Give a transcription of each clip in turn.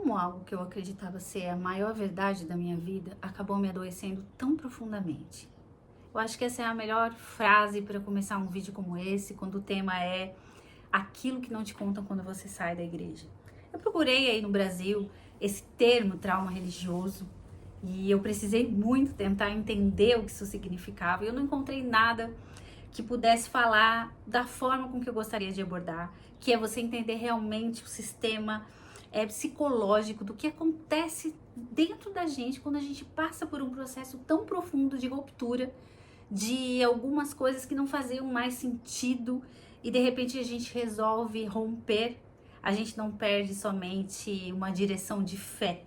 como algo que eu acreditava ser a maior verdade da minha vida acabou me adoecendo tão profundamente. Eu acho que essa é a melhor frase para começar um vídeo como esse, quando o tema é aquilo que não te contam quando você sai da igreja. Eu procurei aí no Brasil esse termo trauma religioso e eu precisei muito tentar entender o que isso significava e eu não encontrei nada que pudesse falar da forma com que eu gostaria de abordar, que é você entender realmente o sistema psicológico do que acontece dentro da gente quando a gente passa por um processo tão profundo de ruptura de algumas coisas que não faziam mais sentido e de repente a gente resolve romper. A gente não perde somente uma direção de fé,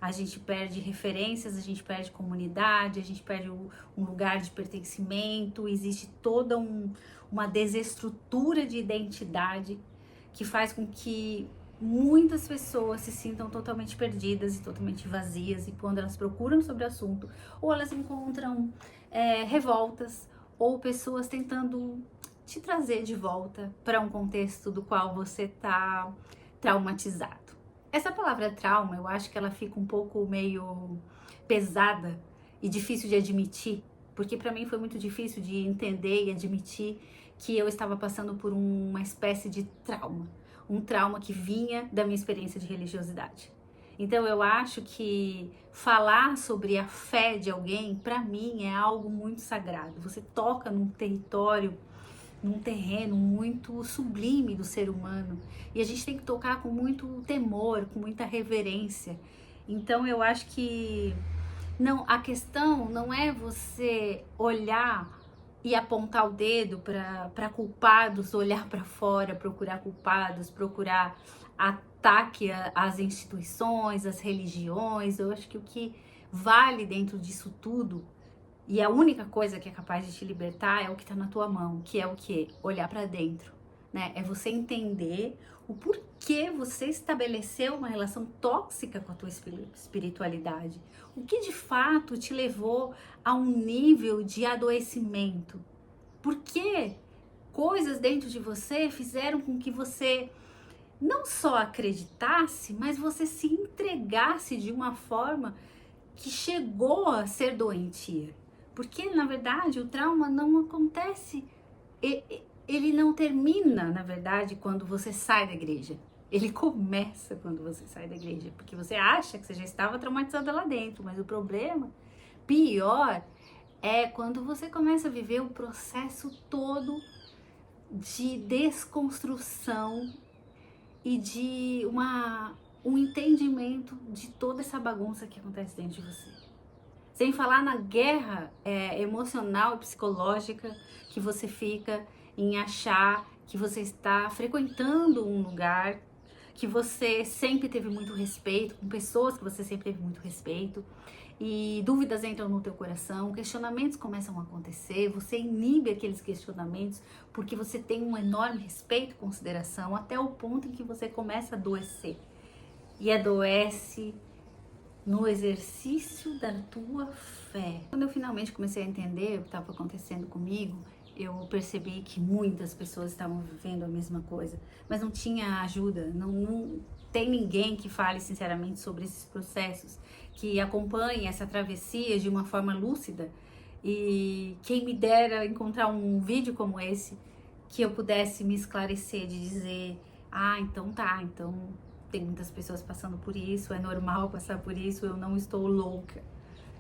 a gente perde referências, a gente perde comunidade, a gente perde um lugar de pertencimento, existe toda uma desestrutura de identidade que faz com que muitas pessoas se sintam totalmente perdidas e totalmente vazias, e quando elas procuram sobre o assunto, ou elas encontram revoltas ou pessoas tentando te trazer de volta para um contexto do qual você está traumatizado. Essa palavra trauma, eu acho que ela fica um pouco meio pesada e difícil de admitir, porque para mim foi muito difícil de entender e admitir que eu estava passando por uma espécie de trauma, um trauma que vinha da minha experiência de religiosidade. Então eu acho que falar sobre a fé de alguém, para mim, é algo muito sagrado. Você toca num território, num terreno muito sublime do ser humano, e a gente tem que tocar com muito temor, com muita reverência. Então eu acho que não, a questão não é você olhar e apontar o dedo para culpados, olhar para fora, procurar culpados, procurar ataque às instituições, às religiões. Eu acho que o que vale dentro disso tudo, e a única coisa que é capaz de te libertar, é o que está na tua mão, que é o quê? Olhar para dentro, né? É você entender o porquê você estabeleceu uma relação tóxica com a tua espiritualidade. O que de fato te levou a um nível de adoecimento? Por que coisas dentro de você fizeram com que você não só acreditasse, mas você se entregasse de uma forma que chegou a ser doentia? Porque, na verdade, o trauma não acontece, ele não termina, na verdade, quando você sai da igreja. Ele começa quando você sai da igreja, porque você acha que você já estava traumatizada lá dentro, mas o problema pior é quando você começa a viver o processo todo de desconstrução e de um entendimento de toda essa bagunça que acontece dentro de você. Sem falar na guerra emocional e psicológica que você fica em achar que você está frequentando um lugar que você sempre teve muito respeito, com pessoas que você sempre teve muito respeito, e dúvidas entram no teu coração, questionamentos começam a acontecer, você inibe aqueles questionamentos porque você tem um enorme respeito e consideração, até o ponto em que você começa a adoecer. E adoece no exercício da tua fé. Quando eu finalmente comecei a entender o que estava acontecendo comigo, eu percebi que muitas pessoas estavam vivendo a mesma coisa, mas não tinha ajuda, não tem ninguém que fale sinceramente sobre esses processos, que acompanhe essa travessia de uma forma lúcida. E quem me dera encontrar um vídeo como esse, que eu pudesse me esclarecer, de dizer, então tem muitas pessoas passando por isso, é normal passar por isso, eu não estou louca.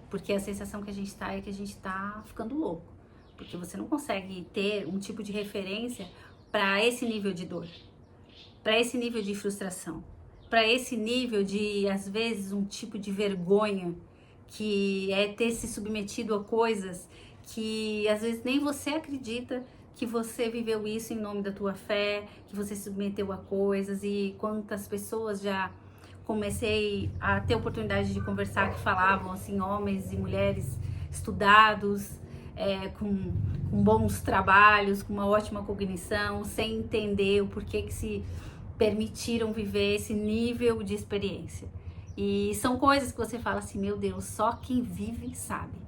Porque a sensação que a gente tá é que a gente tá ficando louco. Porque você não consegue ter um tipo de referência para esse nível de dor, para esse nível de frustração, para esse nível de, às vezes, um tipo de vergonha, que é ter se submetido a coisas que, às vezes, nem você acredita que você viveu isso em nome da tua fé, que você se submeteu a coisas. E quantas pessoas já comecei a ter oportunidade de conversar que falavam assim, homens e mulheres estudados, com bons trabalhos, com uma ótima cognição, sem entender o porquê que se permitiram viver esse nível de experiência. E são coisas que você fala assim, meu Deus, só quem vive sabe.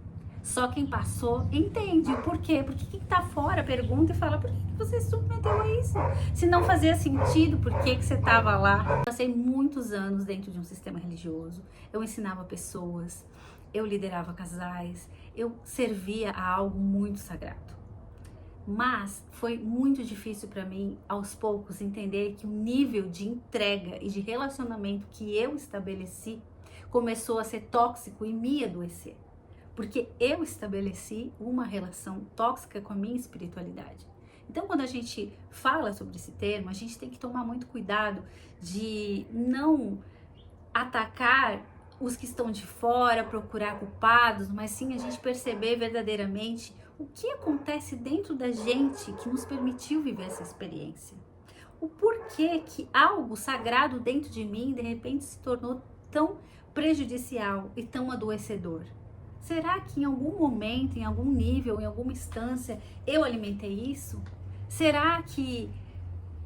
Só quem passou entende. Por quê? Porque quem tá fora pergunta e fala: por que você se submeteu a isso? Se não fazia sentido, por que você tava lá? Eu passei muitos anos dentro de um sistema religioso. Eu ensinava pessoas, eu liderava casais, eu servia a algo muito sagrado. Mas foi muito difícil para mim, aos poucos, entender que o nível de entrega e de relacionamento que eu estabeleci começou a ser tóxico e me adoecer. Porque eu estabeleci uma relação tóxica com a minha espiritualidade. Então, quando a gente fala sobre esse termo, a gente tem que tomar muito cuidado de não atacar os que estão de fora, procurar culpados, mas sim a gente perceber verdadeiramente o que acontece dentro da gente que nos permitiu viver essa experiência. O porquê que algo sagrado dentro de mim de repente se tornou tão prejudicial e tão adoecedor. Será que em algum momento, em algum nível, em alguma instância, eu alimentei isso? Será que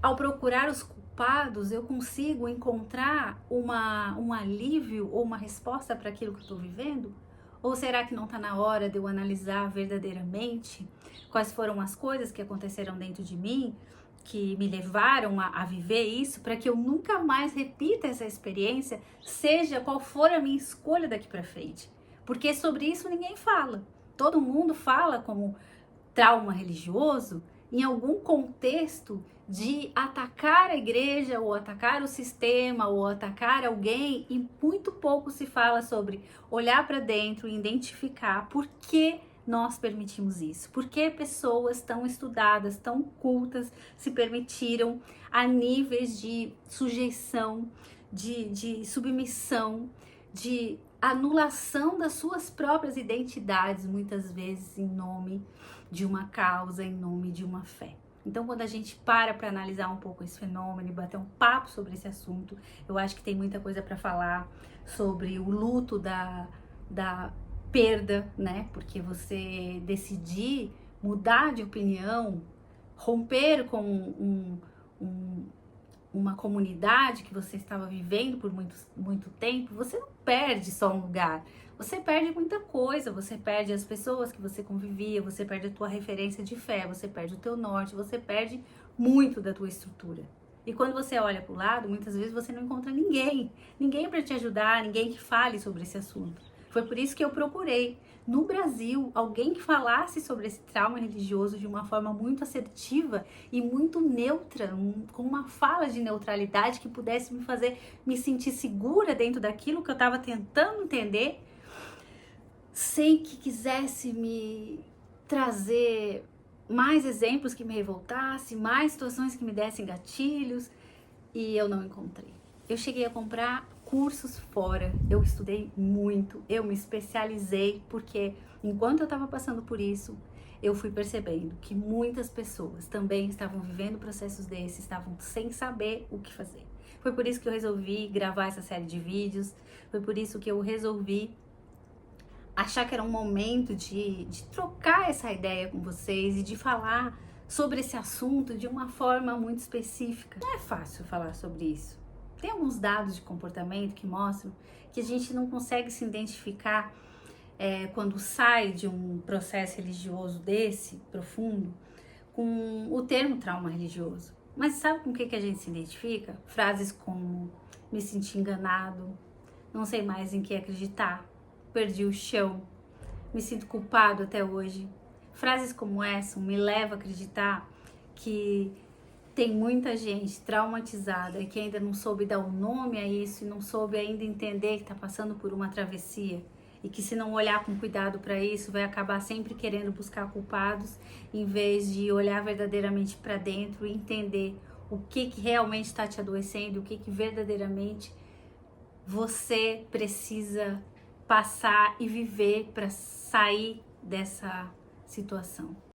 ao procurar os culpados eu consigo encontrar um alívio ou uma resposta para aquilo que eu estou vivendo? Ou será que não está na hora de eu analisar verdadeiramente quais foram as coisas que aconteceram dentro de mim, que me levaram a viver isso, para que eu nunca mais repita essa experiência, seja qual for a minha escolha daqui para frente? Porque sobre isso ninguém fala. Todo mundo fala como trauma religioso em algum contexto de atacar a igreja ou atacar o sistema ou atacar alguém, e muito pouco se fala sobre olhar para dentro e identificar por que nós permitimos isso, por que pessoas tão estudadas, tão cultas se permitiram a níveis de sujeição, de submissão, de anulação das suas próprias identidades, muitas vezes em nome de uma causa, em nome de uma fé. Então, quando a gente para analisar um pouco esse fenômeno e bater um papo sobre esse assunto, eu acho que tem muita coisa para falar sobre o luto da perda, né? Porque você decidir mudar de opinião, romper com uma comunidade que você estava vivendo por muito tempo, você não perde só um lugar, você perde muita coisa, você perde as pessoas que você convivia, você perde a tua referência de fé, você perde o teu norte, você perde muito da tua estrutura. E quando você olha para o lado, muitas vezes você não encontra ninguém para te ajudar, ninguém que fale sobre esse assunto. Foi por isso que eu procurei, no Brasil, alguém que falasse sobre esse trauma religioso de uma forma muito assertiva e muito neutra, com uma fala de neutralidade que pudesse me fazer me sentir segura dentro daquilo que eu estava tentando entender, sem que quisesse me trazer mais exemplos que me revoltassem, mais situações que me dessem gatilhos, e eu não encontrei. Eu cheguei a comprar cursos fora, eu estudei muito, eu me especializei, porque enquanto eu estava passando por isso, eu fui percebendo que muitas pessoas também estavam vivendo processos desses, estavam sem saber o que fazer. Foi por isso que eu resolvi gravar essa série de vídeos, foi por isso que eu resolvi achar que era um momento de trocar essa ideia com vocês e de falar sobre esse assunto de uma forma muito específica. Não é fácil falar sobre isso. Tem alguns dados de comportamento que mostram que a gente não consegue se identificar quando sai de um processo religioso desse, profundo, com o termo trauma religioso. Mas sabe com o que a gente se identifica? Frases como: me senti enganado, não sei mais em que acreditar, perdi o chão, me sinto culpado até hoje. Frases como essa me levam a acreditar que tem muita gente traumatizada e que ainda não soube dar um nome a isso e não soube ainda entender que está passando por uma travessia, e que se não olhar com cuidado para isso, vai acabar sempre querendo buscar culpados, em vez de olhar verdadeiramente para dentro e entender o que realmente está te adoecendo, o que verdadeiramente você precisa passar e viver para sair dessa situação.